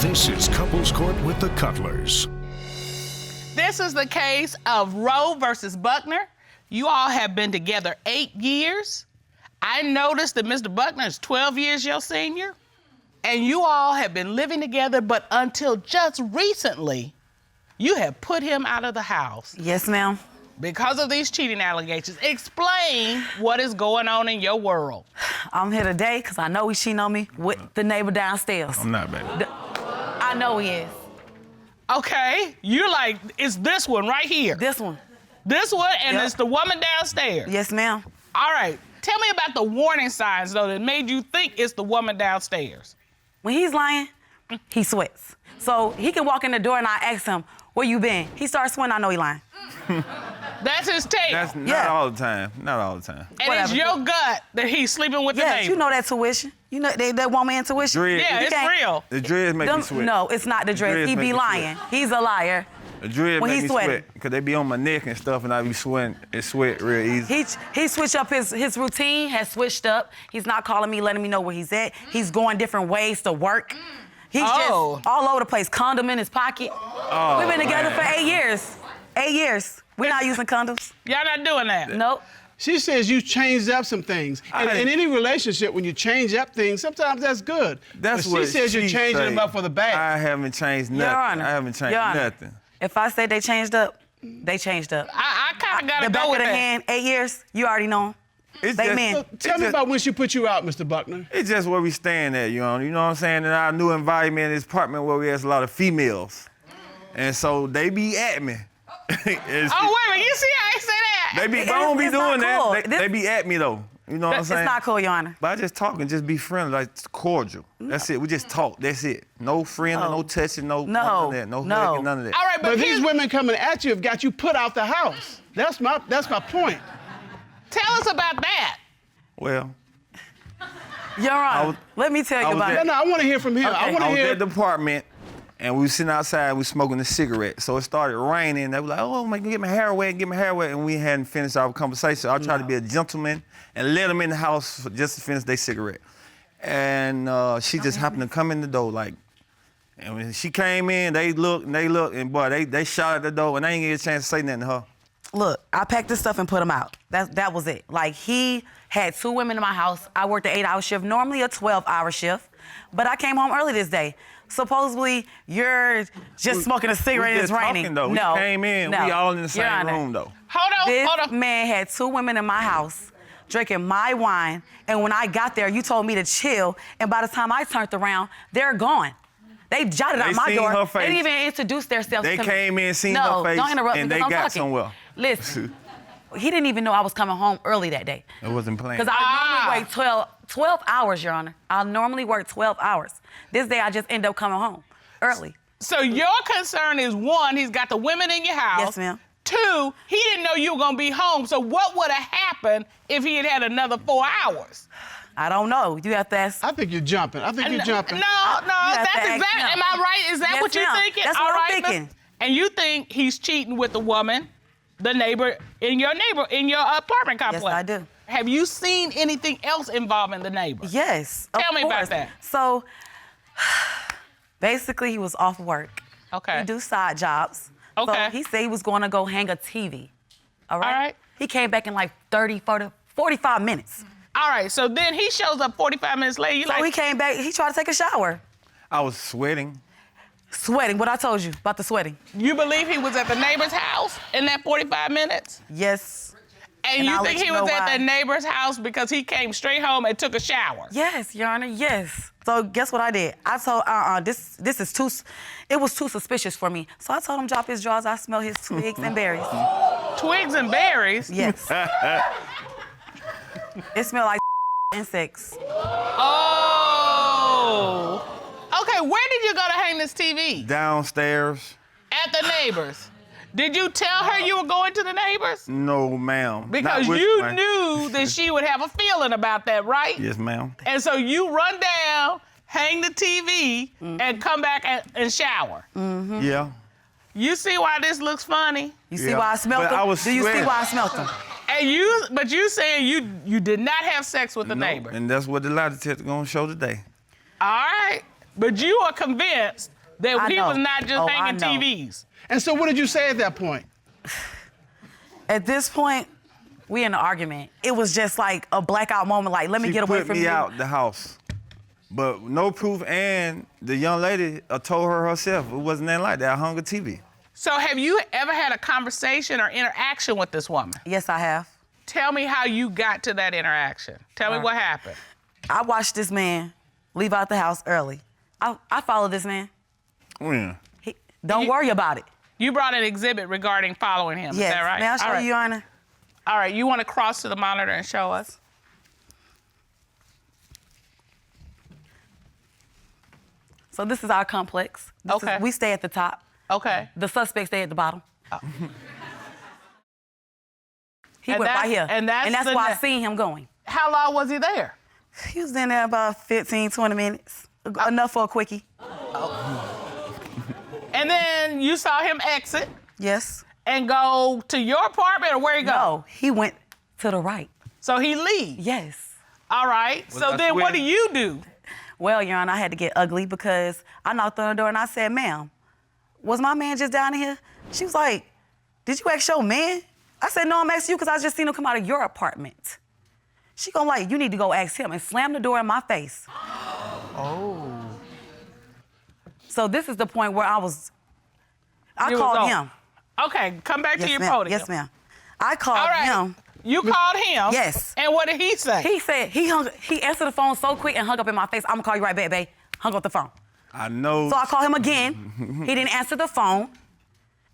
This is Couples Court with the Cutlers. This is the case of Rowe versus Buckner. You all have been together 8 years. I noticed that Mr. Buckner is 12 years your senior. And you all have been living together, but until just recently, you have put him out of the house. Yes, ma'am. Because of these cheating allegations. Explain what is going on in your world. I'm here today because I know he's cheating on me with the neighbor downstairs. I'm not, baby. I know he is. Okay, you're like, it's this one right here. This one. This one, and Yep. it's the woman downstairs. Yes, ma'am. All right, tell me about the warning signs, though, that made you think it's the woman downstairs. When he's lying, he sweats. So he can walk in the door and I ask him, where you been? He starts sweating, I know he lying. That's his take. That's not Yeah. all the time. Not all the time. And Whatever. it's your gut that he's sleeping with the Yes, neighbor. you know that tuition. You know that woman intuition. Dread. Yeah, You it's can't- real. The dreads make me sweat. No, it's not the dress. dreads He make be me lying. He's a liar. The dreads when make he's me sweating. sweat because they be on my neck and stuff, and I be sweating. It sweat real easy. He switched up his routine, has switched up. He's not calling me, letting me know where he's at. He's going different ways to work. He's just all over the place. Condom in his pocket. Oh, We've been together man. for 8 years. 8 years. We're not using condoms. Y'all not doing that. Nope. She says you changed up some things. And in any relationship, when you change up things, sometimes that's good. That's but what she says you're changing say. them up for the bad. I haven't changed Your nothing. Honor. I haven't changed Your Honor. nothing. If I say they changed up, they changed up. I kind of got to The back go of with the that. hand, 8 years, you already know. It's They just- men. So tell me about when she put you out, Mr. Buckner. It's just where we stand at, you know what I'm saying? In our new environment, in this apartment where we has a lot of females. And so they be at me. Oh, wait a minute, you see how I say that? They be, It's- I don't be it's not doing cool. that. They be at me though. You know what I'm It's saying? not cool, Your Honor. But I just talk and just be friendly, like cordial. That's it. We just talk. That's it. No friendly, no touching, no none of that. No hugging, none of that. All right, But here's- these women coming at you have got you put out the house. That's my point. tell us about that. Well, Your Honor, was- let me tell I you was about No, it. no, I want to hear from him. I Okay. want I to was hear. at the apartment and we was sitting outside, we smoking a cigarette. So it started raining. They were like, oh, man, get my hair wet, get my hair wet. And we hadn't finished our conversation. I tried to be a gentleman and let them in the house just to finish their cigarette. And she just happened to come in the door like, and when she came in, they looked, and boy, they shot at the door and I didn't get a chance to say nothing to her. Look, I packed this stuff and put him out. That was it. Like, he had 2 women in my house. I worked an 8-hour shift, normally a 12-hour shift. But I came home early this day. Supposedly, you're just smoking a cigarette and it's just raining. talking, though. No. We came in, no. we all in the Your same Honor, room, though. This Hold on. man had 2 women in my house drinking my wine. And when I got there, you told me to chill. And by the time I turned around, they're gone. They jotted out They my seen door. her They face. didn't even introduce themselves They to me. came in, seen No, her face, don't interrupt me and 'cause they I'm got talking. somewhere. Listen, he didn't even know I was coming home early that day. It wasn't planned. Because I normally work 12 hours, Your Honor. I normally work 12 hours. This day, I just end up coming home early. So your concern is, 1, he's got the women in your house. Yes, ma'am. 2, he didn't know you were going to be home. So what would have happened if he had had another 4 hours? I don't know. You have to ask. I think you're jumping. I think you're jumping. No, have that's to ask exactly, him. am I right? Is that Yes, what you're ma'am. thinking? That's All what I'm right, thinking. And you think he's cheating with the woman, the neighbor, in your apartment complex? Yes, I do. Have you seen anything else involving the neighbor? Yes. of Tell me about course. that. So, basically, he was off work. Okay. He do side jobs. Okay. So he said he was going to go hang a TV. All right? All right. He came back in like 30, 40, 45 minutes. All right, so then he shows up 45 minutes later. You So like, he came back. He tried to take a shower. I was sweating. Sweating. What I told you about the sweating. you believe he was at the neighbor's house in that 45 minutes? Yes. And And you I'll think let he you was know at why. the neighbor's house because he came straight home and took a shower? Yes, Your Honor, yes. So guess what I did? I told, this is too, it was too suspicious for me. So I told him drop his drawers, I smell his twigs and berries. Twigs and berries? Yes. It smelled like insects. Oh. Okay, where did you go to hang this TV? Downstairs. At the neighbor's. Did you tell her you were going to the neighbor's? No, ma'am. Because Not with you my- knew that she would have a feeling about that, right? Yes, ma'am. And so you run down, hang the TV, and come back and shower. Yeah. You see why this looks funny? You see Yeah. why I smelled But them? I was Do you see sweating. why I smelled them? But you saying you did not have sex with the No, neighbor. And that's what the lie detector gonna show today. All right. But you are convinced that he was not just hanging TVs. And so what did you say at that point? At this point, we in an argument. It was just like a blackout moment, like, let me get away from you. She put me out the house. But no proof, and the young lady told her herself it wasn't nothing like that. I hung a TV. So have you ever had a conversation or interaction with this woman? Yes, I have. Tell me how you got to that interaction. Tell me what happened. I watched this man leave out the house early. I followed this man. When? Don't worry about it. You brought an exhibit regarding following him, Yes. is that right? May I show you, Your Honor? All right, you want to cross to the monitor and show us? So this is our complex. We stay at the top. Okay. The suspects stay at the bottom. Oh. He went right here. And that's why I seen him going. How long was he there? He was in there about 15, 20 minutes. Enough for a quickie. And then you saw him exit Yes. and go to your apartment, or where he go? No, he went to the right. So he leaves? Yes. All right, so then what do you do? Well, Your Honor, I had to get ugly because I knocked on the door and I said, ma'am, was my man just down here? She was like, did you ask your man? I said, no, I'm asking you because I just seen him come out of your apartment. She gonna like, you need to go ask him, and slam the door in my face. Oh. So this is the point where I called him. Okay, come back to your podium. Yes, ma'am. I called him. You called him? Yes. And what did he say? He said, he answered the phone so quick and hung up in my face. I'm gonna call you right back, babe. Hung up the phone. I know. So I called him again. He didn't answer the phone.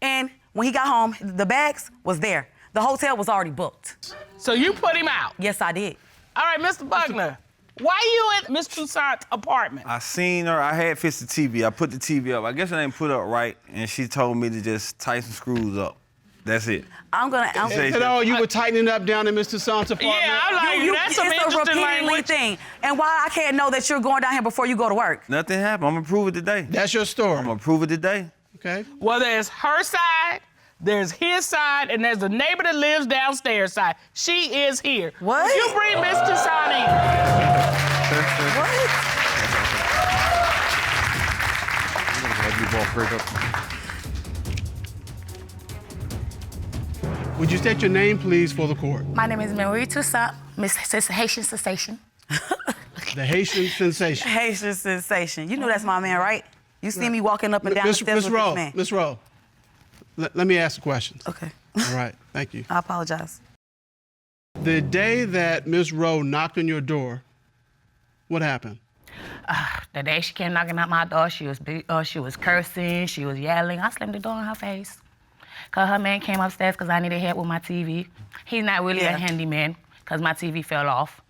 And when he got home, the bags was there. The hotel was already booked. So you put him out? Yes, I did. All right, Mr. Buckner, why you at Miss Toussaint's apartment? I seen her. I had fixed the TV. I put the TV up. I guess I didn't put it up right, and she told me to just tighten some screws up. That's it. I'm gonna answer. Said, oh, you were tightening up down in Miss Toussaint's apartment? Yeah, I'm like, that's some interesting it's a repeating language. thing. And why I can't know that you're going down here before you go to work? Nothing happened. I'm gonna prove it today. That's your story. I'm gonna prove it today. Okay. Well, there's her side, there's his side, and there's the neighbor that lives downstairs side. She is here. What? You bring Miss Toussaint in. Would you state your name, please, for the court? My name is Marie Toussaint, Miss Haitian Sensation. The Haitian sensation. Haitian sensation. You know that's my man, right? You see me walking up and down the stairs with this man. Miss Rowe, let me ask the questions. Okay. All right, thank you. I apologize. The day that Miss Rowe knocked on your door, what happened? The day she came knocking at my door, she was cursing, she was yelling. I slammed the door in her face. Cause her man came upstairs because I needed help with my TV. He's not really a handyman because my TV fell off.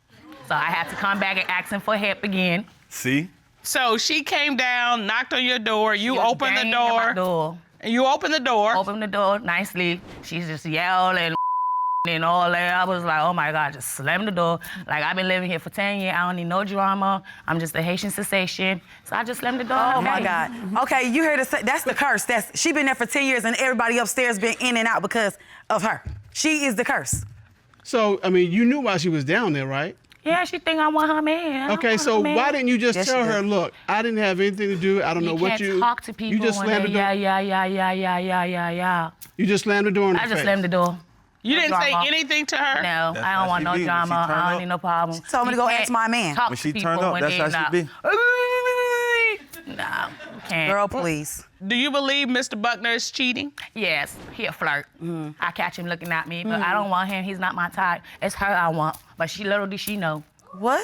So I had to come back and ask him for help again. See? So she came down, knocked on your door, you opened the door. And you opened the door. Opened the door nicely. She's just yelling and all that. I was like, oh my God, just slammed the door. Like, I've been living here for 10 years. I don't need no drama. I'm just a Haitian sensation. So I just slammed the door. Oh my God. Okay, you heard it. That's the curse. She been there for 10 years and everybody upstairs been in and out because of her. She is the curse. So, I mean, you knew why she was down there, right? Yeah, she think I want her man. Okay, so why didn't you just Yes, tell she her, did. look, I didn't have anything to do. I don't know what you. You can't talk to people. You just when slammed the they, door. Yeah. You just slammed the door in her I face. just slammed the door. You No didn't say drama. anything to her? No, That's I how don't want she no be when she drama. turn I don't up. need no problem. She told me to go ask my man. Talk When to she people turned up, when that's they how she not. be. No, can't. Girl, please. Do you believe Mr. Buckner is cheating? Yes, he a flirt. I catch him looking at me, but I don't want him. He's not my type. It's her I want. But little did she know. What?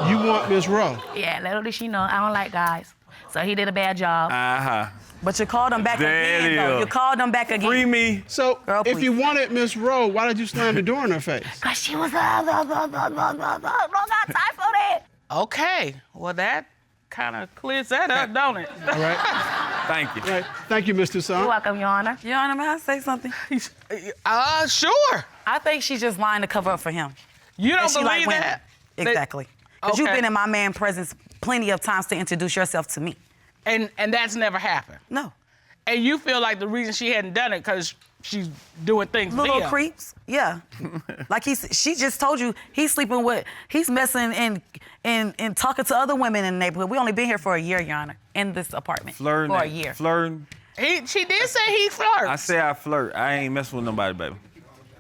You want Miss Rowe. Yeah, little did she know. I don't like guys. So he did a bad job. Uh-huh. But you called them back There again, it though. is. You called them back again. Free me. So, Girl, if you please. wanted Miss Rowe, why did you slam the door in her face? Cause she was don't got time for that. Okay, well that kind of clears that up, don't it? All right? Thank you. All right. Thank you, Miss You're Toussaint. welcome, Your Honor. Your Honor, may I say something? Sure. I think she's just lying to cover up for him. You don't And she like believe women. that? Exactly. Because you've Okay. been in my man's presence plenty of times to introduce yourself to me. And that's never happened. No. And you feel like the reason she hadn't done it because she's doing things Little via. creeps, yeah. Like she just told you he's messing and talking to other women in the neighborhood. We only been here for a year, Your Honor, in this apartment. Flirting. For a year. Flirting. She did say he flirts. I say I flirt. I ain't messing with nobody, baby.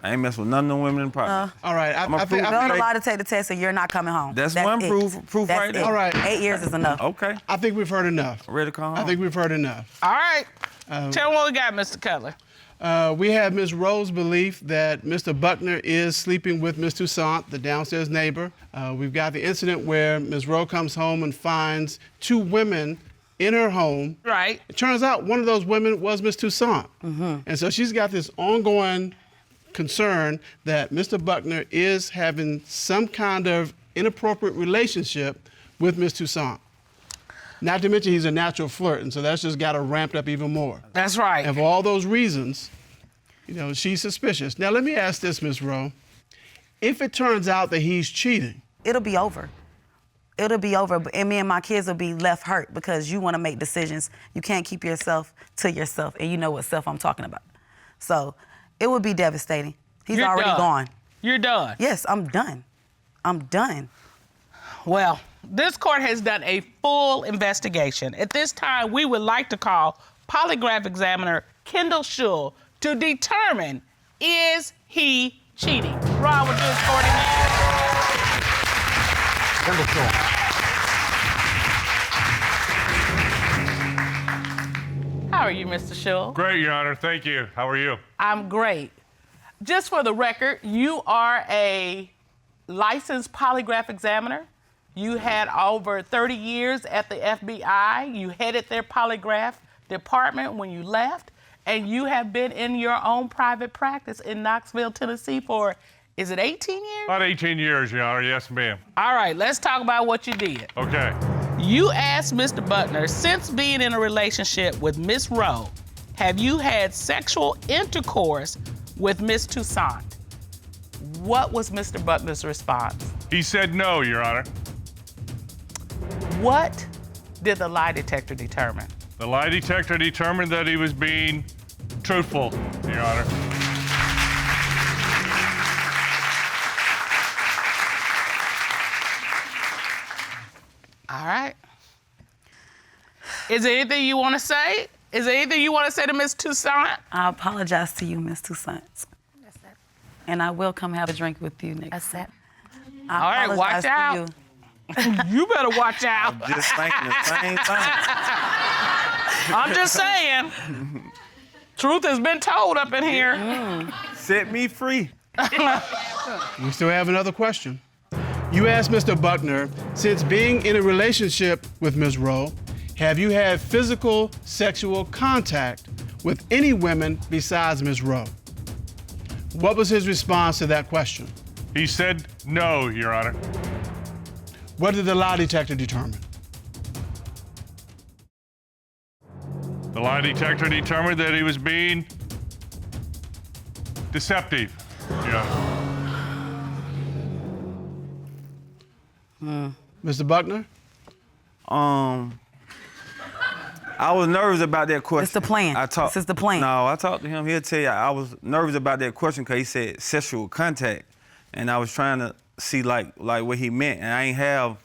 I ain't messing with none of them women in the apartment. All right, I think Don't allow to take the test and you're not coming home. That's one it. proof That's right there. it. All right. 8 years is enough. Okay. I think we've heard enough. Ready to come home? I think we've heard enough. All right. Tell me what we got, Mr. Cutler. We have Ms. Rowe's belief that Mr. Buckner is sleeping with Ms. Toussaint, the downstairs neighbor. We've got the incident where Ms. Rowe comes home and finds 2 women in her home. Right. It turns out one of those women was Ms. Toussaint. And so she's got this ongoing concern that Mr. Buckner is having some kind of inappropriate relationship with Ms. Toussaint. Not to mention he's a natural flirt, and so that's just got her ramped up even more. That's right. And for all those reasons, she's suspicious. Now, let me ask this, Ms. Rowe. If it turns out that he's cheating, It'll be over. It'll be over, and me and my kids will be left hurt because you want to make decisions. You can't keep yourself to yourself, and you know what self I'm talking about. So it would be devastating. He's You're already done. gone. You're done. Yes, I'm done. I'm done. Well, this court has done a full investigation. At this time, we would like to call polygraph examiner Kendall Shull to determine, is he cheating? Ron, would you escort him in? Kendall Shull. How are you, Mr. Shull? Great, Your Honor. Thank you. How are you? I'm great. Just for the record, you are a licensed polygraph examiner. You had over 30 years at the FBI. You headed their polygraph department when you left, and you have been in your own private practice in Knoxville, Tennessee for, is it 18 years? About 18 years, Your Honor. Yes, ma'am. All right, let's talk about what you did. Okay. You asked Mr. Buckner, since being in a relationship with Miss Rowe, have you had sexual intercourse with Miss Toussaint? What was Mr. Buckner's response? He said no, Your Honor. What did the lie detector determine? The lie detector determined that he was being truthful, Your Honor. All right. Is there anything you want to say? Is there anything you want to say to Miss Toussaint? I apologize to you, Miss Toussaint. That's it. And I will come have a drink with you next. That's it. I All right, apologize watch to out. you. You better watch out. Just thinking the same thing. I'm just saying. Truth has been told up in here. Set me free. we still have another question. You asked Mr. Buckner, since being in a relationship with Ms. Rowe, have you had physical sexual contact with any women besides Ms. Rowe? What was his response to that question? He said no, Your Honor. What did the lie detector determine? The lie detector determined that he was being deceptive, Your Honor. Mr. Buckner? I was nervous about that question. It's the plan. This is the plan. No, I talked to him. He'll tell you I was nervous about that question because he said sexual contact, and I was trying to see like what he meant, and I ain't have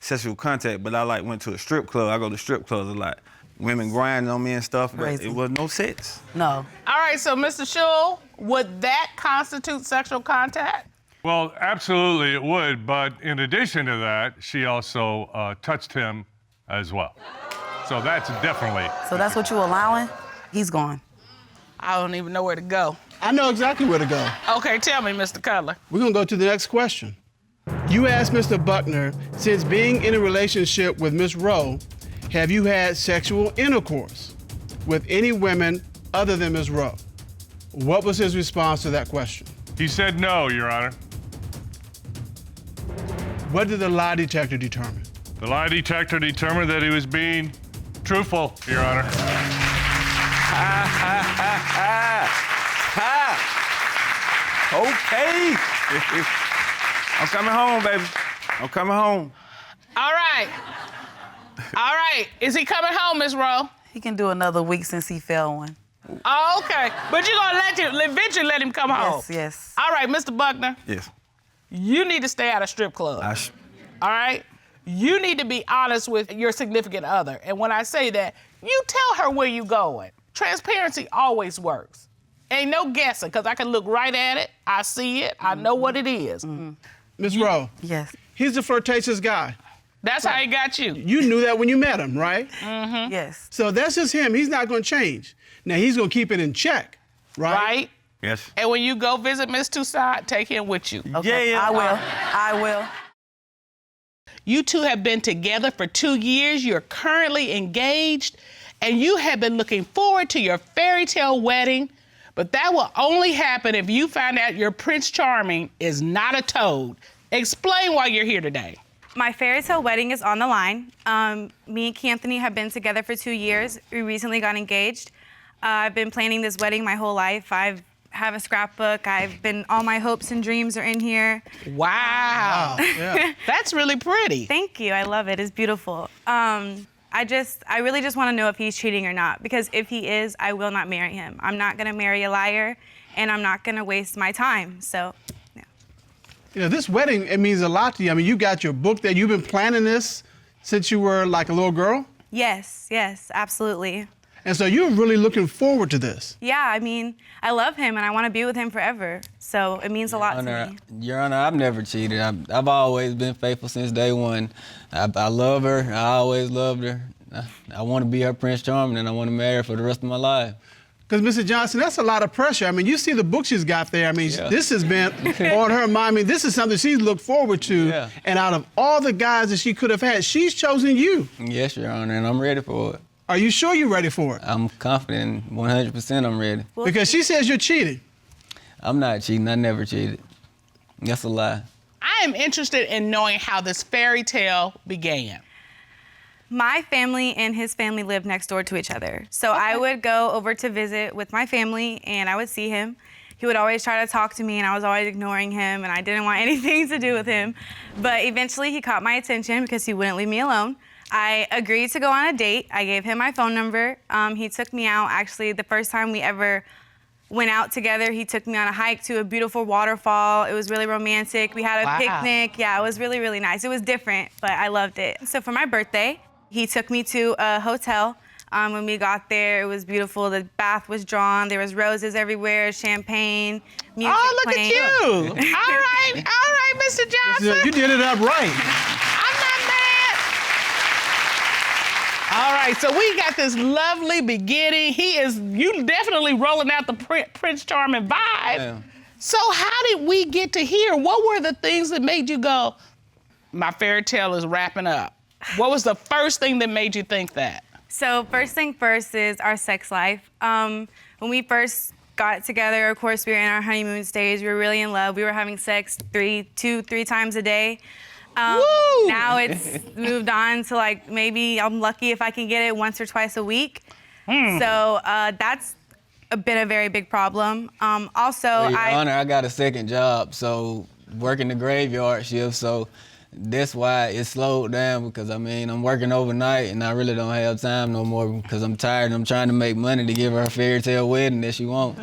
sexual contact, but I went to a strip club. I go to strip clubs a lot. Women grinding on me and stuff, but Crazy. it was no sex. No. All right, so Mr. Shull, would that constitute sexual contact? Well, absolutely it would, but in addition to that, she also touched him as well. So that's definitely. So that's what you allowing? He's gone. I don't even know where to go. I know exactly where to go. Okay, tell me, Mr. Cutler. We're gonna go to the next question. You asked Mr. Buckner, since being in a relationship with Ms. Rowe, have you had sexual intercourse with any women other than Ms. Rowe? What was his response to that question? He said no, Your Honor. What did the lie detector determine? The lie detector determined that he was being truthful, Your Honor. Okay. I'm coming home, baby. I'm coming home. All right. All right. Is he coming home, Miss Rowe? He can do another week since he fell one. Oh, okay. But you're gonna eventually let him come home. Yes, yes. All right, Mr. Buckner. Yes. You need to stay out of strip clubs. All right? You need to be honest with your significant other. And when I say that, you tell her where you going. Transparency always works. Ain't no guessing, because I can look right at it, I see it, I know what it is. Ms. Rowe. Yes. He's a flirtatious guy. That's how he got you. You knew that when you met him, right? Yes. So that's just him. He's not going to change. Now, he's going to keep it in check, right? Right? Yes. And when you go visit Miss Toussaint, take him with you. Okay. Yeah. I will. You two have been together for 2 years. You're currently engaged, and you have been looking forward to your fairy tale wedding, but that will only happen if you find out your Prince Charming is not a toad. Explain why you're here today. My fairy tale wedding is on the line. Me and Anthony have been together for 2 years. We recently got engaged. I've been planning this wedding my whole life. I have a scrapbook. All my hopes and dreams are in here. Wow. Yeah. That's really pretty. Thank you. I love it. It's beautiful. I really just want to know if he's cheating or not, because if he is, I will not marry him. I'm not going to marry a liar, and I'm not going to waste my time. So, yeah. You know, this wedding, it means a lot to you. I mean, you got your book that you've been planning this since you were like a little girl? Yes, absolutely. And so you're really looking forward to this. Yeah, I mean, I love him, and I want to be with him forever. So it means a lot to me. Your Honor, I've never cheated. I've always been faithful since day one. I love her. I always loved her. I want to be her Prince Charming, and I want to marry her for the rest of my life. Because, Mr. Johnson, that's a lot of pressure. I mean, you see the book she's got there. I mean, this has been on her mind. I mean, this is something she's looked forward to. Yeah. And out of all the guys that she could have had, she's chosen you. Yes, Your Honor, and I'm ready for it. Are you sure you're ready for it? I'm confident, 100% I'm ready. Because she says you're cheating. I'm not cheating. I never cheated. That's a lie. I am interested in knowing how this fairy tale began. My family and his family lived next door to each other. So I would go over to visit with my family, and I would see him. He would always try to talk to me, and I was always ignoring him, and I didn't want anything to do with him. But eventually he caught my attention because he wouldn't leave me alone. I agreed to go on a date. I gave him my phone number. He took me out. Actually, the first time we ever went out together, he took me on a hike to a beautiful waterfall. It was really romantic. We had a picnic. Yeah, it was really, really nice. It was different, but I loved it. So for my birthday, he took me to a hotel. When we got there, it was beautiful. The bath was drawn. There was roses everywhere, champagne, music playing. Oh, look at you. All right, Mr. Johnson. You did it up right. I'm not mad. All right, so we got this lovely beginning. You definitely rolling out the Prince Charming vibe. Yeah. So how did we get to here? What were the things that made you go, my fairy tale is wrapping up? What was the first thing that made you think that? So first thing first is our sex life. When we first got together, of course, we were in our honeymoon stage. We were really in love. We were having sex 3 times a day. Now it's moved on to like maybe I'm lucky if I can get it once or twice a week. So that's been a very big problem. Also, Your Honor, I got a second job, so working the graveyard shift, so that's why it slowed down, because I mean, I'm working overnight and I really don't have time no more because I'm tired and I'm trying to make money to give her a fairy tale wedding that she wants.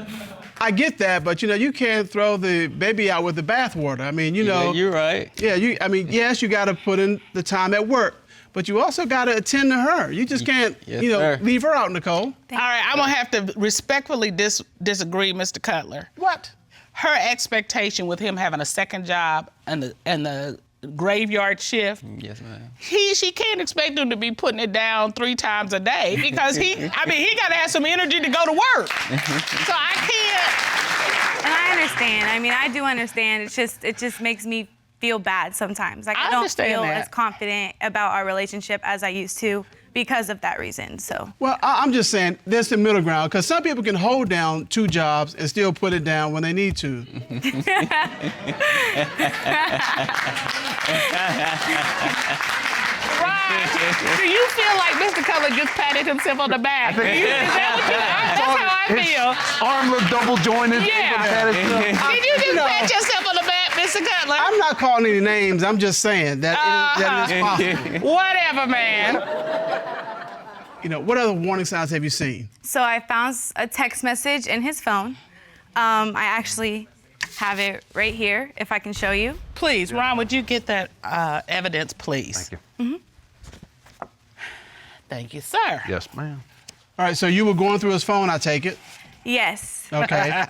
I get that, but you know, you can't throw the baby out with the bathwater. I mean, you know. Yeah, you're right. Yeah, I mean, yes, you got to put in the time at work, but you also got to attend to her. You just can't, leave her out in the cold. All right, I'm gonna have to respectfully disagree, Mr. Cutler. What? Her expectation with him having a second job and the graveyard shift. Yes, ma'am. She can't expect him to be putting it down 3 times a day because he got to have some energy to go to work. So I can't. And I understand. I mean, I do understand. It just makes me feel bad sometimes. Like I don't feel as confident about our relationship as I used to because of that reason. So. Well, I'm just saying there's the middle ground, because some people can hold down 2 jobs and still put it down when they need to. Right. Do you feel like Mr. Cutler just patted himself on the back? Is that what that's how I feel. Arm look double jointed. Yeah. Did you just pat yourself on the back, Mr. Cutler? I'm not calling any names. I'm just saying that it is possible. Whatever, man. what other warning signs have you seen? So I found a text message in his phone. I actually have it right here, if I can show you. Please, Ron, would you get that evidence, please? Thank you. Thank you, sir. Yes, ma'am. All right, so you were going through his phone, I take it. Yes. Okay.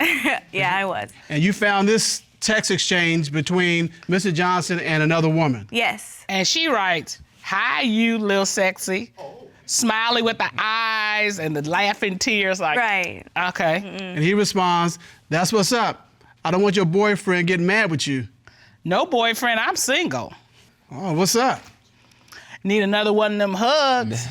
Yeah, I was. And you found this text exchange between Mr. Johnson and another woman. Yes. And she writes, "Hi, you little sexy." Smiley with the eyes and the laughing tears like. Right. Okay. And he responds, "That's what's up. I don't want your boyfriend getting mad with you." No boyfriend, I'm single. Oh, what's up? Need another one of them hugs.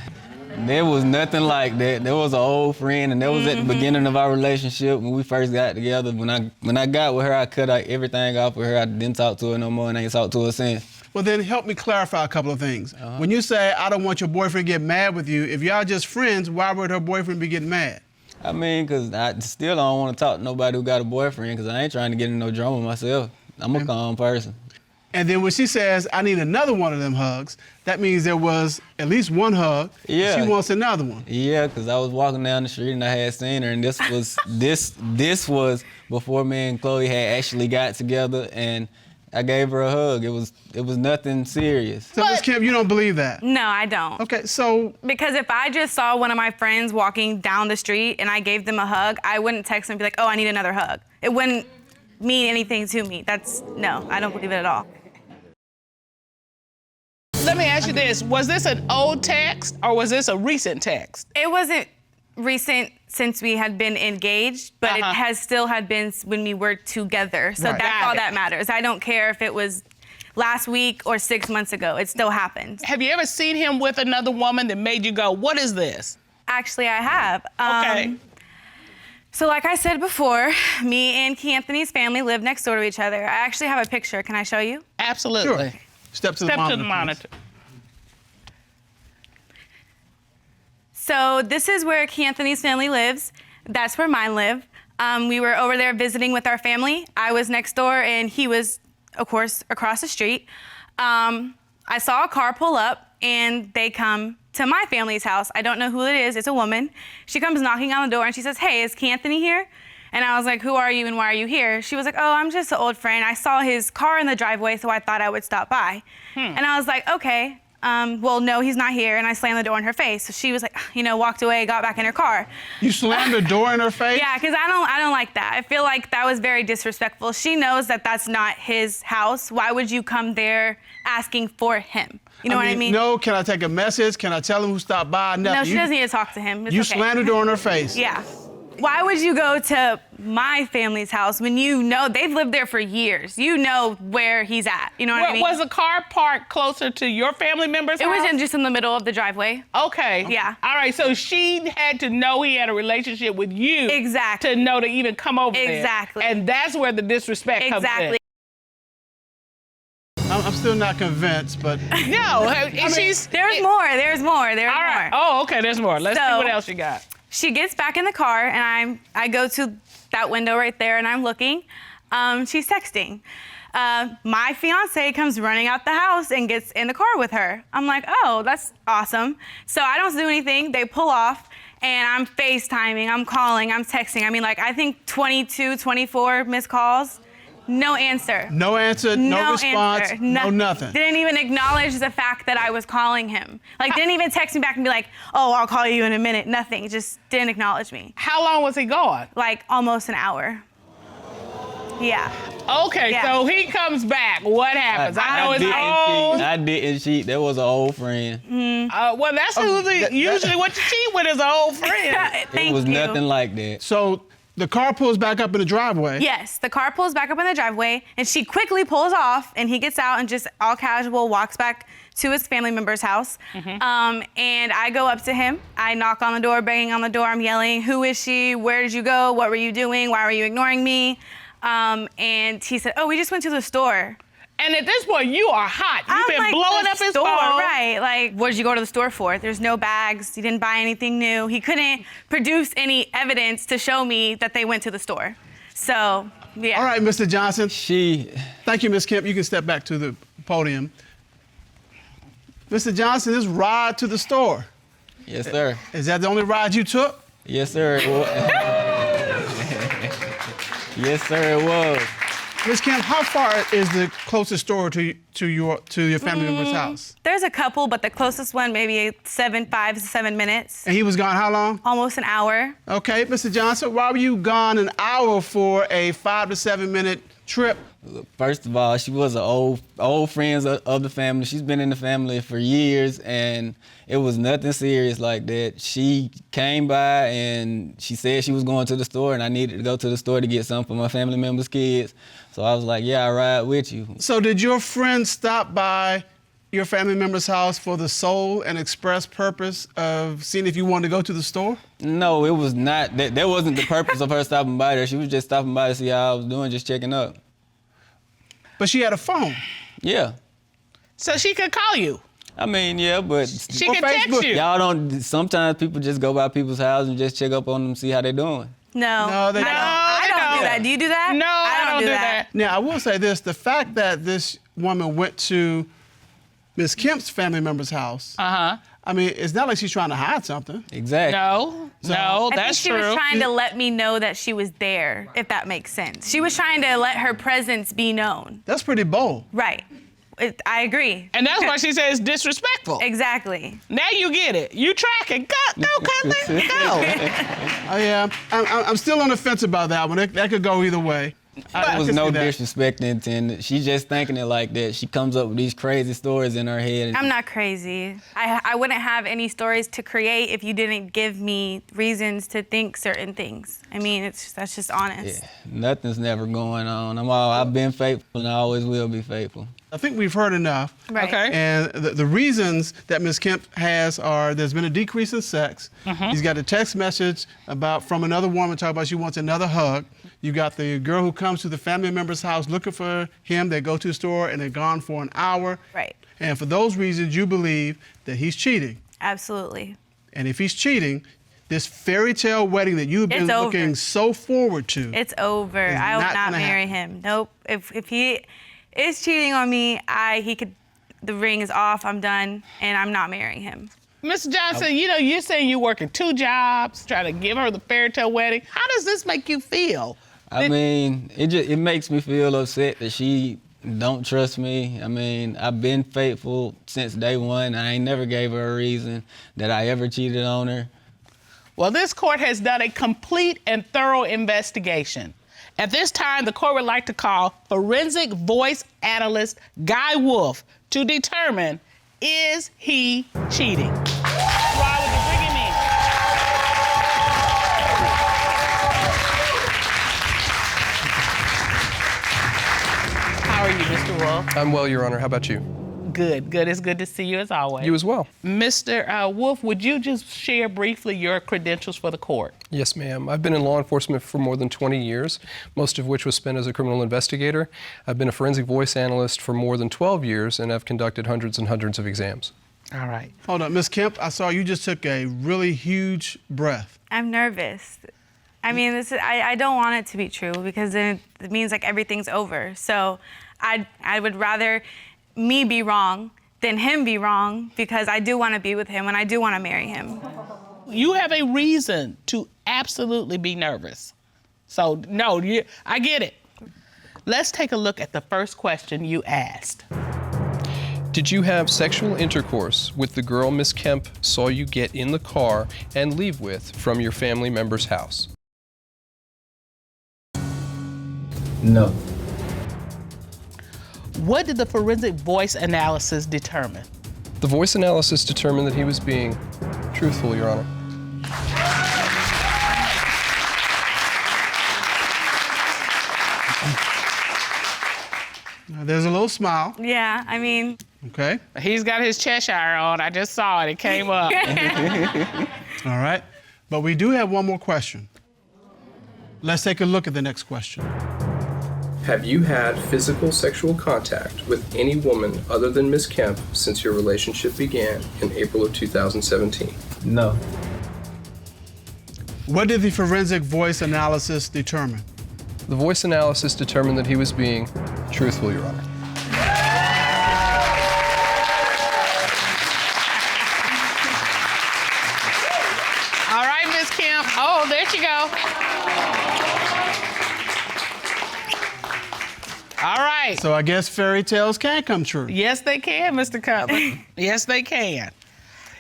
There was nothing like that. There was an old friend, and that was at the beginning of our relationship when we first got together. When I got with her, I cut everything off with her. I didn't talk to her no more, and I ain't talked to her since. Well, then help me clarify a couple of things. When you say, "I don't want your boyfriend to get mad with you," if y'all just friends, why would her boyfriend be getting mad? I mean, because I still don't want to talk to nobody who got a boyfriend, because I ain't trying to get in no drama myself. I'm a calm person. And then when she says, "I need another one of them hugs," that means there was at least one hug. Yeah. She wants another one. Yeah, because I was walking down the street and I had seen her, and this was this was before me and Chloe had actually got together, and I gave her a hug. It was nothing serious. So, Ms. Kemp, you don't believe that? No, I don't. Okay, so Because if I just saw one of my friends walking down the street and I gave them a hug, I wouldn't text them and be like, "Oh, I need another hug." It wouldn't mean anything to me. No, I don't believe it at all. Let me ask you this. Was this an old text or was this a recent text? It wasn't recent since we had been engaged, but it has still had been when we were together. So Right. that's all that matters. I don't care if it was last week or 6 months ago. It still happened. Have you ever seen him with another woman that made you go, "What is this?" Actually, I have. Okay. So like I said before, me and Key Anthony's family live next door to each other. I actually have a picture. Can I show you? Absolutely. Sure. Step to the Step monitor. to the monitor. So this is where Key Anthony's family lives. That's where mine live. We were over there visiting with our family. I was next door and he was, of course, across the street. I saw a car pull up and they come to my family's house. I don't know who it is. It's a woman. She comes knocking on the door and she says, "Hey, is Key Anthony here?" And I was like, "Who are you and why are you here?" She was like, "Oh, I'm just an old friend. I saw his car in the driveway, so I thought I would stop by." And I was like, "Okay. Well, no, he's not here." And I slammed the door in her face. So she was like, walked away, got back in her car. You slammed the door in her face? Yeah, because I don't like that. I feel like that was very disrespectful. She knows that that's not his house. Why would you come there asking for him? You know what I mean? No, can I take a message? Can I tell him who stopped by? Nothing. No, she doesn't need to talk to him. It's You okay. slammed the door in her face. Yeah. Why would you go to my family's house when you know they've lived there for years? You know where he's at. You know what I mean? Was the car parked closer to your family member's It house? was just in the middle of the driveway. Okay. Yeah. All right, so she had to know he had a relationship with you. Exactly. To know to even come over there. Exactly. And that's where the disrespect comes in. Exactly. I'm still not convinced, but No, she's... There's more. There's more. There's All right. more. Oh, okay, there's more. Let's see So- what else you got. She gets back in the car and I go to that window right there and I'm looking. She's texting. My fiance comes running out the house and gets in the car with her. I'm like, "Oh, that's awesome." So I don't do anything. They pull off and I'm FaceTiming, I'm calling, I'm texting. I mean, like, I think 22, 24 missed calls. No answer. no answer, no response, answer. no nothing. Didn't even acknowledge the fact that I was calling him. Like, didn't even text me back and be like, "Oh, I'll call you in a minute." Nothing. Just didn't acknowledge me. How long was he gone? Like, almost an hour. Yeah. Okay, Yeah. so he comes back. What happens? I know it's old. I didn't cheat. That was an old friend. Well, that's usually what you cheat with is an old friend. Thank It was you. nothing like that. So the car pulls back up in the driveway. Yes, the car pulls back up in the driveway, and she quickly pulls off, and he gets out and just all casual walks back to his family member's house. And I go up to him. I knock on the door, banging on the door. I'm yelling, "Who is she? Where did you go? What were you doing? Why were you ignoring me?" And he said, "Oh, we just went to the store." And at this point, you are hot. You've I'm been like, blowing "The up his store, phone. right? Like, what did you go to the store for? There's no bags. You didn't buy anything new." He couldn't produce any evidence to show me that they went to the store. So, yeah. All right, Mr. Johnson. She, Thank you, Ms. Kemp. You can step back to the podium. Mr. Johnson, this ride to the store. Yes, sir. Is that the only ride you took? Yes, sir. It was. Yes, sir, it was. Ms. Kempf, how far is the closest store to your family member's house? There's a couple, but the closest one maybe 5 to 7 minutes. And he was gone how long? Almost an hour. Okay, Mr. Johnson, why were you gone an hour for a 5 to 7 minute trip? First of all, she was an old friend of the family. She's been in the family for years, and it was nothing serious like that. She came by and she said she was going to the store, and I needed to go to the store to get something for my family members' kids. So I was like, yeah, I'll ride with you. So did your friend stop by your family member's house for the sole and express purpose of seeing if you wanted to go to the store? No, it was not. That wasn't the purpose of her stopping by there. She was just stopping by to see how I was doing, just checking up. But she had a phone. Yeah. So she could call you. I mean, yeah, but She can text you. y'all don't. Sometimes people just go by people's houses and just check up on them, see how they doing. No, they don't. I don't do that. Do you do that? No, I don't do that. Now, I will say this. The fact that this woman went to Ms. Kemp's family member's house, I mean, it's not like she's trying to hide something. Exactly. No, I think that's she true. was trying to let me know that she was there, if that makes sense. She was trying to let her presence be known. That's pretty bold. Right. I agree. And that's why she said it's disrespectful. Exactly. Now you get it. You tracking. Go, Cutler, go. Yeah, I'm still on the fence about that one. That could go either way. There was no disrespect intended. She's just thinking it like that. She comes up with these crazy stories in her head. I'm not crazy. I wouldn't have any stories to create if you didn't give me reasons to think certain things. I mean, that's just honest. Yeah, nothing's never going on. I've been faithful and I always will be faithful. I think we've heard enough. Right. Okay. And the reasons that Ms. Kempf has are there's been a decrease in sex. He's got a text message from another woman talking about she wants another hug. You got the girl who comes to the family member's house looking for him. They go to the store and they're gone for an hour. Right. And for those reasons, you believe that he's cheating. Absolutely. And if he's cheating, this fairy tale wedding that you've been looking so forward to. It's over. I will not marry him. Nope. If he is cheating on me, the ring is off, I'm done, and I'm not marrying him. Mr. Johnson, you know, you're saying you're working 2 jobs, trying to give her the fairy tale wedding. How does this make you feel? I mean, it makes me feel upset that she don't trust me. I mean, I've been faithful since day one. I ain't never gave her a reason that I ever cheated on her. Well, this court has done a complete and thorough investigation. At this time, the court would like to call forensic voice analyst Guy Wolf to determine, is he cheating? Why would you bring him in? How are you, Mr. Wolf? I'm well, Your Honor. How about you? Good, good. It's good to see you as always. You as well. Mr. Wolf, would you just share briefly your credentials for the court? Yes, ma'am. I've been in law enforcement for more than 20 years, most of which was spent as a criminal investigator. I've been a forensic voice analyst for more than 12 years, and I've conducted hundreds and hundreds of exams. All right. Hold on, Ms. Kempf, I saw you just took a really huge breath. I'm nervous. I mean, I don't want it to be true because then it means like everything's over. So I would rather me be wrong than him be wrong because I do want to be with him and I do want to marry him. You have a reason to absolutely be nervous. So, no, I get it. Let's take a look at the first question you asked. Did you have sexual intercourse with the girl Ms. Kempf saw you get in the car and leave with from your family member's house? No. What did the forensic voice analysis determine? The voice analysis determined that he was being truthful, Your Honor. Now, there's a little smile. Yeah, I mean. Okay. He's got his Cheshire on. I just saw it. It came up. All right. But we do have one more question. Let's take a look at the next question. Have you had physical sexual contact with any woman other than Ms. Kempf since your relationship began in April of 2017? No. What did the forensic voice analysis determine? The voice analysis determined that he was being truthful, Your Honor. All right, Miss Kempf. Oh, there she go. All right. So I guess fairy tales can come true. Yes, they can, Mr. Cutler. Yes, they can.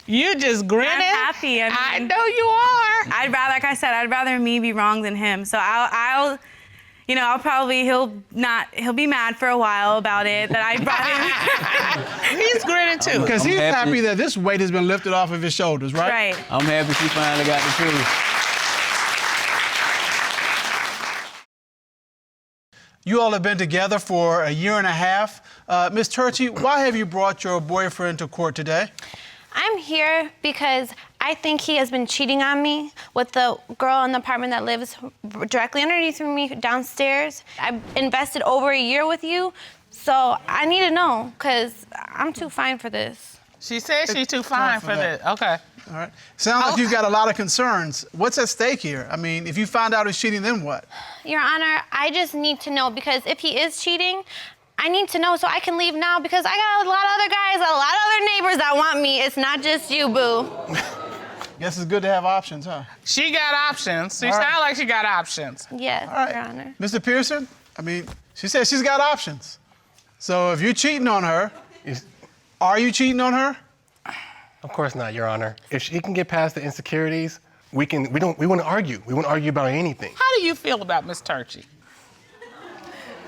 You just grinning. I'm happy. I know you are. I'd rather, like I said, I'd rather me be wrong than him. So I'll probably, he'll be mad for a while about it, that I brought him. He's grinning too. Because he's happy that this weight has been lifted off of his shoulders, right? Right. I'm happy she finally got the truth. You all have been together for a year and a half. Ms. TURCHI, why have you brought your boyfriend to court today? I'm here because I think he has been cheating on me with the girl in the apartment that lives directly underneath me downstairs. I've invested over a year with you, so I need to know, because I'm too fine for this. She said she's too fine for this. Okay. All right. Sounds like you've got a lot of concerns. What's at stake here? I mean, if you find out he's cheating, then what? Your Honor, I just need to know, because if he is cheating, I need to know so I can leave now, because I got a lot of other guys, a lot of other neighbors that want me. It's not just you, boo. Guess it's good to have options, huh? She got options. She sounds like she got options. Yes, All right. Your Honor. Mr. Pearson, I mean, she says she's got options. So if you're cheating on her, are you cheating on her? Of course not, Your Honor. If she can get past the insecurities, we wouldn't argue. We wouldn't argue about anything. How do you feel about Miss TURCHI?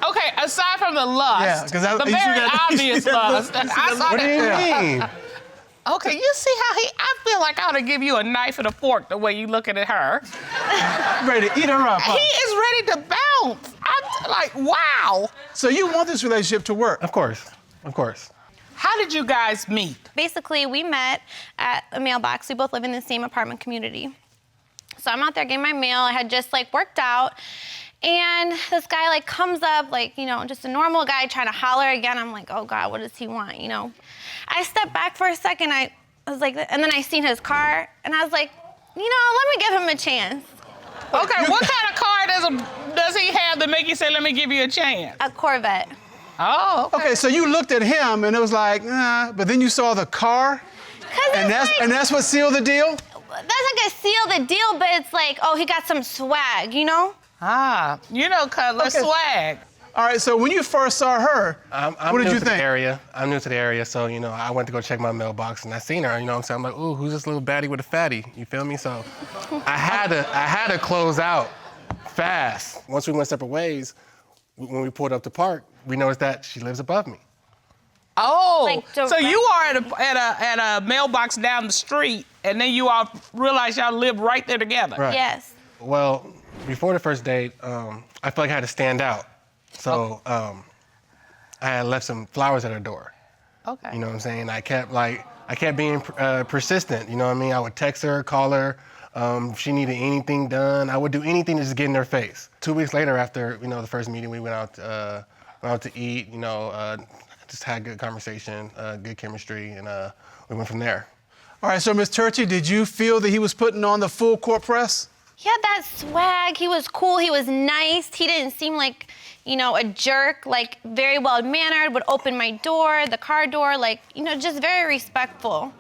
Okay, aside from the lust, Yeah, the very obvious lust. What do you mean? Okay, you see how I feel like I ought to give you a knife and a fork the way you looking at her. Ready to eat her up, huh? He is ready to bounce. I'm like, wow. So you want this relationship to work? Of course, of course. How did you guys meet? Basically, we met at a mailbox. We both live in the same apartment community. So I'm out there getting my mail. I had just worked out. And this guy comes up, just a normal guy trying to holler again. I'm like, oh God, what does he want, I stepped back for a second. I was like, and then I seen his car, and I was like, let me give him a chance. Okay, what kind of car does he have to make you say, let me give you a chance? A Corvette. Oh, okay. Okay, so you looked at him, and it was like, nah, but then you saw the car, and that's what sealed the deal? That's not gonna seal the deal, but it's like, oh, he got some swag, Ah, Cutler, swag. All right, so when you first saw her, what did you think? I'm new to the area, so, I went to go check my mailbox, and I seen her, I'm saying? I'm like, ooh, who's this little baddie with a fatty? You feel me? So I had to close out fast. Once we went separate ways, when we pulled up to park, we noticed that she lives above me. Oh, so you are at a mailbox down the street, and then you all realize y'all live right there together. Right. Yes. Well, before the first date, I felt like I had to stand out. So I had left some flowers at her door. Okay. You know what I'm saying? I kept being persistent. You know what I mean? I would text her, call her. If she needed anything done, I would do anything to just get in her face. 2 weeks later, after the first meeting, we went out to eat. Just had good conversation, good chemistry, and we went from there. All right, so Ms. TURCHI, did you feel that he was putting on the full court press? He had that swag. He was cool. He was nice. He didn't seem like, a jerk. Very well mannered. Would open my door, the car door. Just very respectful.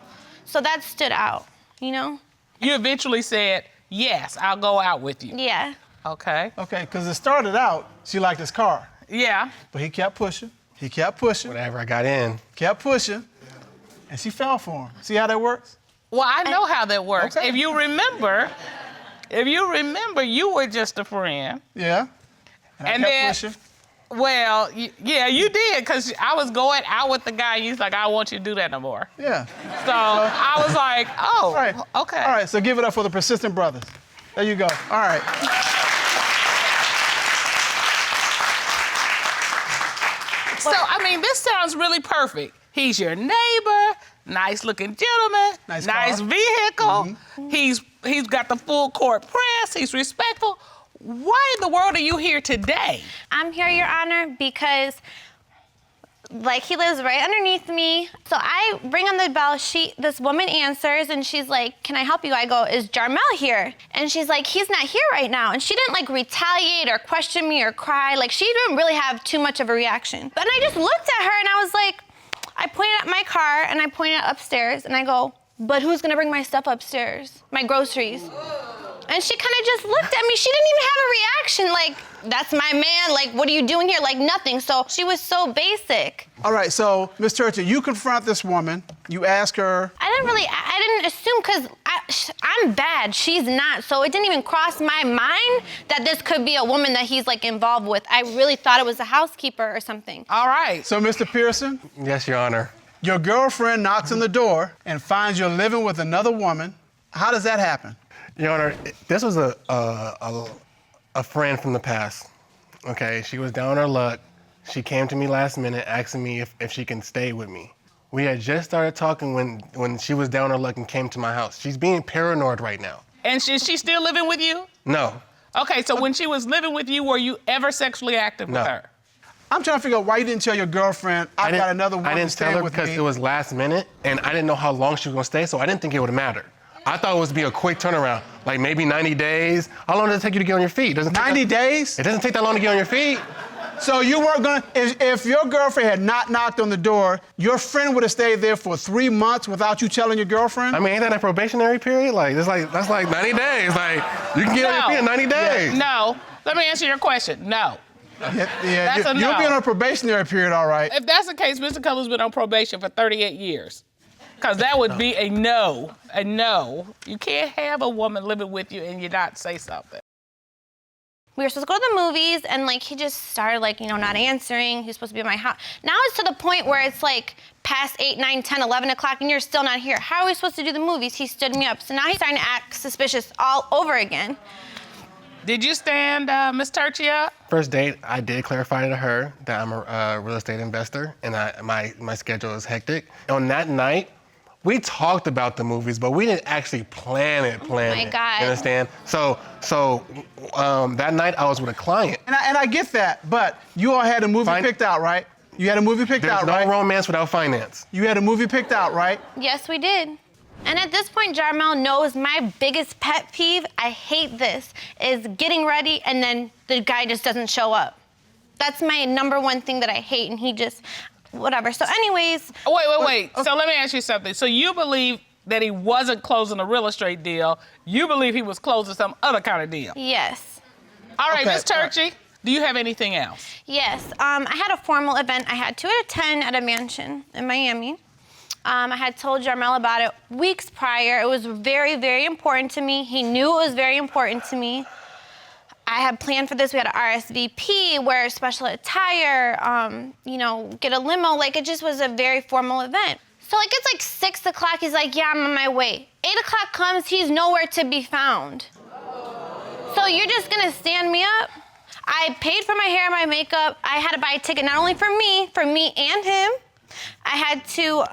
So that stood out. You eventually said, yes, I'll go out with you. Yeah. Okay. Okay, because it started out, she liked his car. Yeah. But he kept pushing. He kept pushing. Whenever I got in. Kept pushing. And she fell for him. See how that works? Well, I know how that works. Okay. If you remember, you were just a friend. Yeah. And I kept pushing. Well, yeah, you did, because I was going out with the guy, and he's like, I don't want you to do that no more. Yeah. So I was like, oh, right. Okay. All right, so give it up for the persistent brothers. There you go. All right. So, this sounds really perfect. He's your neighbor, nice looking gentleman, nice vehicle. Mm-hmm. He's got the full court press, he's respectful. Why in the world are you here today? I'm here, Your Honor, because he lives right underneath me. So I ring on the bell, this woman answers, and she's like, can I help you? I go, is Jarmel here? And she's like, he's not here right now. And she didn't retaliate or question me or cry. She didn't really have too much of a reaction. But I just looked at her and I was like, I pointed at my car and I pointed upstairs and I go, but who's gonna bring my stuff upstairs? My groceries. And she kind of just looked at me. She didn't even have a reaction. Like, that's my man. Like, what are you doing here? Like, nothing. So she was so basic. All right, so, Ms. Turchi, you confront this woman. You ask her. I didn't assume, because I'm bad. She's not. So it didn't even cross my mind that this could be a woman that he's, like, involved with. I really thought it was a housekeeper or something. All right. So, Mr. Pearson? Yes, Your Honor. Your girlfriend knocks on the door and finds you're living with another woman. How does that happen? Your Honor, this was a friend from the past. Okay, she was down on her luck. She came to me last minute asking me if she can stay with me. We had just started talking when she was down on her luck and came to my house. She's being paranoid right now. And is she still living with you? No. Okay, so when she was living with you, were you ever sexually active with her? I'm trying to figure out why you didn't tell your girlfriend, I've got another woman I didn't staying tell her with because me. it was last minute, and I didn't know how long she was gonna stay, so I didn't think it would matter. I thought it was be a quick turnaround, like maybe 90 days. How long does it take you to get on your feet? 90 days? It doesn't take that long to get on your feet. So you weren't gonna, if your girlfriend had not knocked on the door, your friend would have stayed there for 3 months without you telling your girlfriend? I mean, ain't that a probationary period? Like, that's like 90 days. Like, you can get on your feet in 90 days. Yeah, no. Let me answer your question. No. Yeah, That's a no. You'll be on a probationary period, all right. If that's the case, Mr. Color's been on probation for 38 years. Because that would be a no. A no. You can't have a woman living with you and you not say something. We were supposed to go to the movies, and like he just started like, not answering. He was supposed to be at my house. Now it's to the point where it's like past 8, 9, 10, 11 o'clock, and you're still not here. How are we supposed to do the movies? He stood me up. So now he's starting to act suspicious all over again. Did you stand Ms. Turchi up? First date, I did clarify to her that I'm a real estate investor, and my schedule is hectic. On that night, we talked about the movies, but we didn't actually plan it. Oh my God. You understand? So that night I was with a client. And I get that, but you all had a movie picked out, right? You had a movie picked out, right? There's no romance without finance. You had a movie picked out, right? Yes, we did. And at this point, Jarmel knows my biggest pet peeve, I hate this, is getting ready and then the guy just doesn't show up. That's my #1 thing that I hate, and he just, whatever. So anyways. Wait. So let me ask you something. So you believe that he wasn't closing a real estate deal. You believe he was closing some other kind of deal. Yes. All right, Ms. Turchi, do you have anything else? Yes. I had a formal event I had to attend at a mansion in Miami. I had told Jarmel about it weeks prior. It was very, very important to me. He knew it was very important to me. I had planned for this. We had an RSVP, wear special attire, get a limo. Like, it just was a very formal event. So, like, it's like 6 o'clock. He's like, yeah, I'm on my way. 8 o'clock comes, he's nowhere to be found. So you're just gonna stand me up? I paid for my hair and my makeup. I had to buy a ticket not only for me and him. I had to,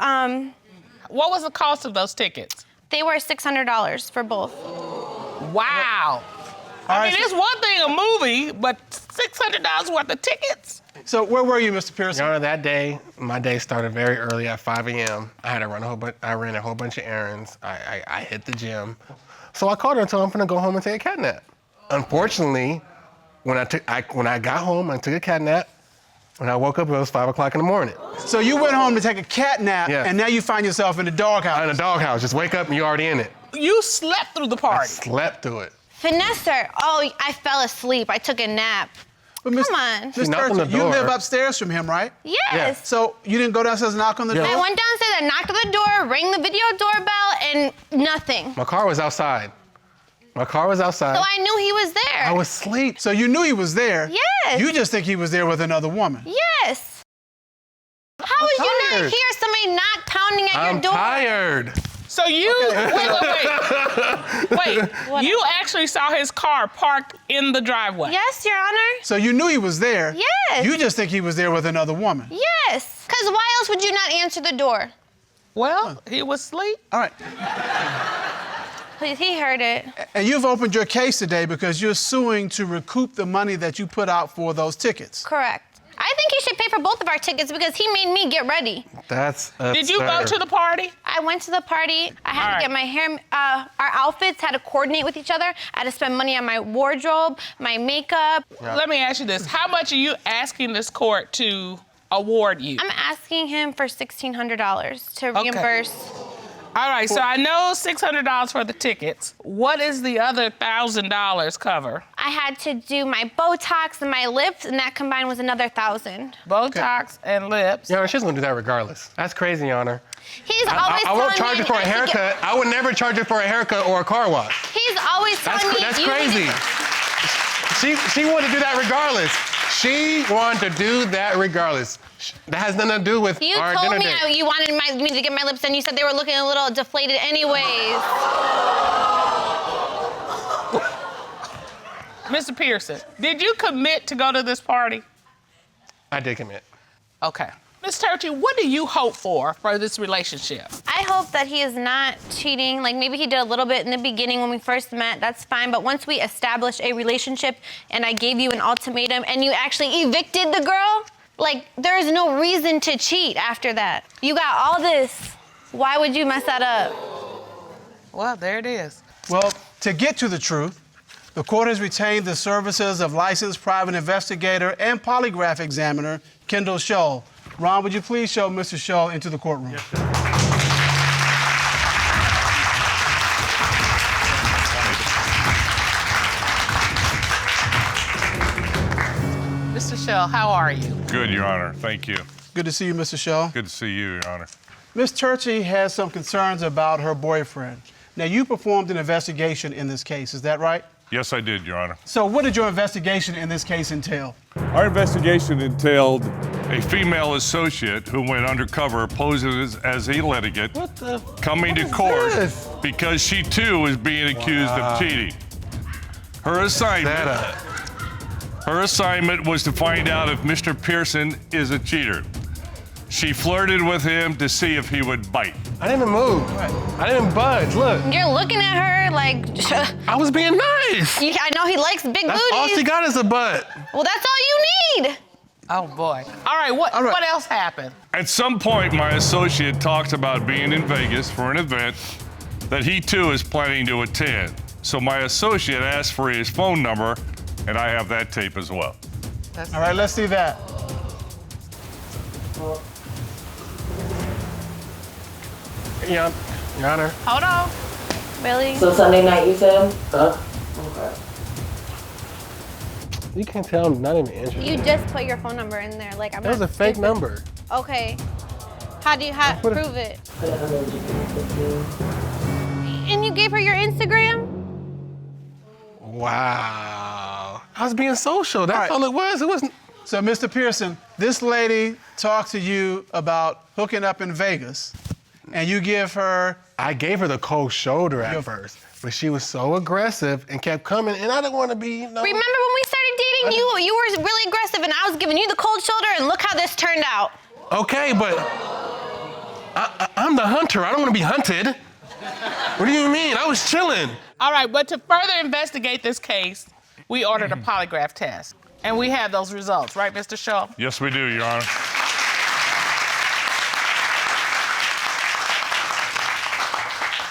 What was the cost of those tickets? They were $600 for both. Wow. I mean, it's one thing a movie, but $600 worth of tickets? So where were you, Mr. Pearson? Your Honor, that day, my day started very early at 5 a.m. I had to run I ran a whole bunch of errands. I hit the gym. So I called her and told her I'm gonna go home and take a cat nap. Unfortunately, when I got home, I took a cat nap. When I woke up, it was 5 o'clock in the morning. So you went home to take a cat nap, Yeah. and now you find yourself in the doghouse. In a doghouse. Just wake up and you're already in it. You slept through the party. I slept through it. Finesse her. Oh, I fell asleep. I took a nap. Come on. Ms. Turchi, you live upstairs from him, right? Yes. Yeah. So you didn't go downstairs and knock on the door? I went downstairs, I knocked on the door, rang the video doorbell, and nothing. My car was outside. My car was outside. So I knew he was there. I was asleep. So you knew he was there? Yes. You just think he was there with another woman? Yes. How would you not tired. hear somebody knock pounding at your door? I'm tired. So you, wait. You actually saw his car parked in the driveway? Yes, Your Honor. So you knew he was there? Yes. You just think he was there with another woman? Yes. Because why else would you not answer the door? Well, he was asleep. All right. Please, he heard it. And you've opened your case today because you're suing to recoup the money that you put out for those tickets. Correct. I think he should pay for both of our tickets because he made me get ready. That's absurd. Did you go to the party? I went to the party. I had to get my hair, our outfits had to coordinate with each other. I had to spend money on my wardrobe, my makeup. Yeah. Let me ask you this. How much are you asking this court to award you? I'm asking him for $1,600 to reimburse. All right, so I know $600 for the tickets. What is the other $1,000 cover? I had to do my Botox and my lips, and that combined was another $1,000. Botox and lips. Your Honor, she's gonna do that regardless. That's crazy, Your Honor. He's always I won't telling charge me her for a I should haircut. I would never charge her for a haircut or a car wash. He's always telling me That's you crazy. She wanted to do that regardless. She wanted to do that regardless. That has nothing to do with You our told dinner me date. you wanted me to get my lips done. You said they were looking a little deflated anyways. Mr. Pearson, did you commit to go to this party? I did commit. Okay. Ms. Turchi, what do you hope for this relationship? I hope that he is not cheating. Like, maybe he did a little bit in the beginning when we first met, that's fine. But once we established a relationship and I gave you an ultimatum and you actually evicted the girl, like, there is no reason to cheat after that. You got all this. Why would you mess that up? Well, there it is. Well, to get to the truth, the court has retained the services of licensed private investigator and polygraph examiner, Kendall Scholl. Ron, would you please show Mr. Scholl into the courtroom? Yes, sir. Mr. Scholl, how are you? Good, Your Honor. Thank you. Good to see you, Mr. Scholl. Good to see you, Your Honor. Ms. Turchi has some concerns about her boyfriend. Now, you performed an investigation in this case, is that right? Yes, I did, Your Honor. So what did your investigation in this case entail? Our investigation entailed a female associate who went undercover posing as a litigant, coming to court because she too was being accused of cheating. Her assignment was to find out if Mr. Pearson is a cheater. She flirted with him to see if he would bite. I didn't move. I didn't budge. Look. You're looking at her like... I was being nice. I know he likes big booties. All she got is a butt. Well, that's all you need. Oh, boy. All right, what else happened? At some point, my associate talked about being in Vegas for an event that he too is planning to attend. So my associate asked for his phone number, and I have that tape as well. All right, let's see that. Your Honor. Hold on. Really? So Sunday night, you said? Huh? Okay. You can't tell I'm not even interested. You just put your phone number in there. Like, I'm That was not a fake stupid. number. Okay. How do you prove it? And you gave her your Instagram? Wow. I was being social. That's all it was. It wasn't. So, Mr. Pearson, this lady talked to you about hooking up in Vegas, and you give her... I gave her the cold shoulder at first, but she was so aggressive and kept coming, and I didn't want to be, Remember when we started dating? You were really aggressive, and I was giving you the cold shoulder, and look how this turned out. Okay, but I'm the hunter. I don't want to be hunted. What do you mean? I was chilling. All right, but to further investigate this case, we ordered a polygraph test. And we have those results, right, Mr. Scholl? Yes, we do, Your Honor.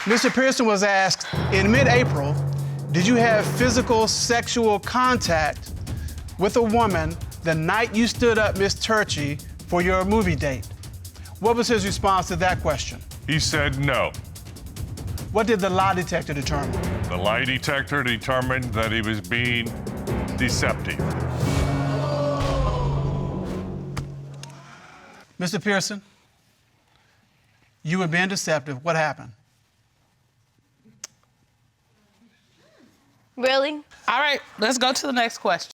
Mr. Pearson was asked, in mid-April, did you have physical sexual contact with a woman the night you stood up Miss Turchi for your movie date? What was his response to that question? He said no. What did the lie detector determine? The lie detector determined that he was being deceptive. Mr. Pearson, you were being deceptive. What happened? Really? All right, let's go to the next question.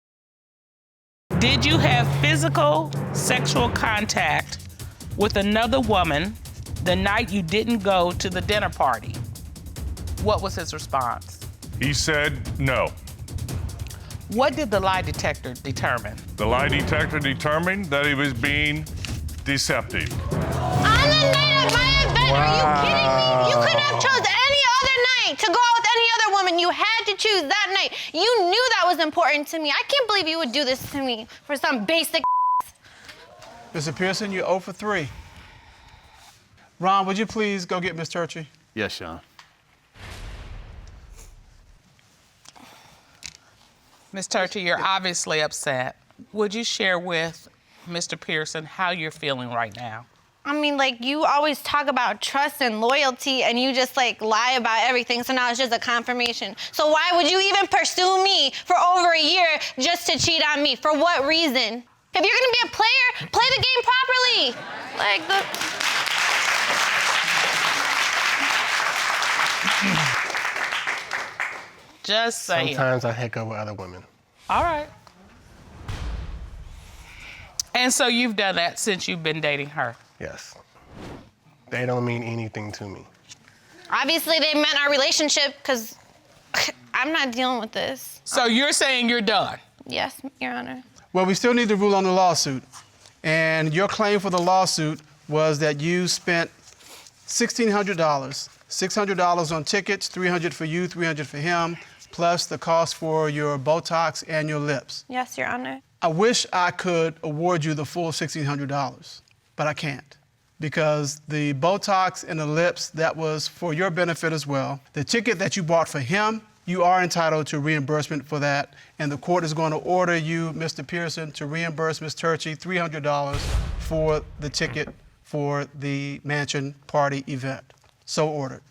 Did you have physical sexual contact with another woman the night you didn't go to the dinner party? What was his response? He said no. What did the lie detector determine? The lie detector determined that he was being deceptive. On the night of my event, are you kidding me? You couldn't have chose any other night to go out with any other woman. You had to choose that night. You knew that was important to me. I can't believe you would do this to me for some basic Mr. Pearson, you're 0 for 3. Ron, would you please go get Miss Turchi? Yes, Sean. Ms. Turchi, you're obviously upset. Would you share with Mr. Pearson how you're feeling right now? I mean, like, you always talk about trust and loyalty, and you just, like, lie about everything, so now it's just a confirmation. So why would you even pursue me for over a year just to cheat on me? For what reason? If you're gonna be a player, play the game properly. Like, Just saying. Sometimes I heck over other women. All right. And so you've done that since you've been dating her? Yes. They don't mean anything to me. obviously they meant our relationship, because I'm not dealing with this. So you're saying you're done? Yes, Your Honor. Well, we still need to rule on the lawsuit. And your claim for the lawsuit was that you spent $1,600, $600 on tickets, $300 for you, $300 for him, plus the cost for your Botox and your lips. Yes, Your Honor. I wish I could award you the full $1,600, but I can't, because the Botox and the lips, that was for your benefit as well. The ticket that you bought for him, you are entitled to reimbursement for that, and the court is going to order you, Mr. Pearson, to reimburse Ms. TURCHI $300 for the ticket for the mansion party event. So ordered.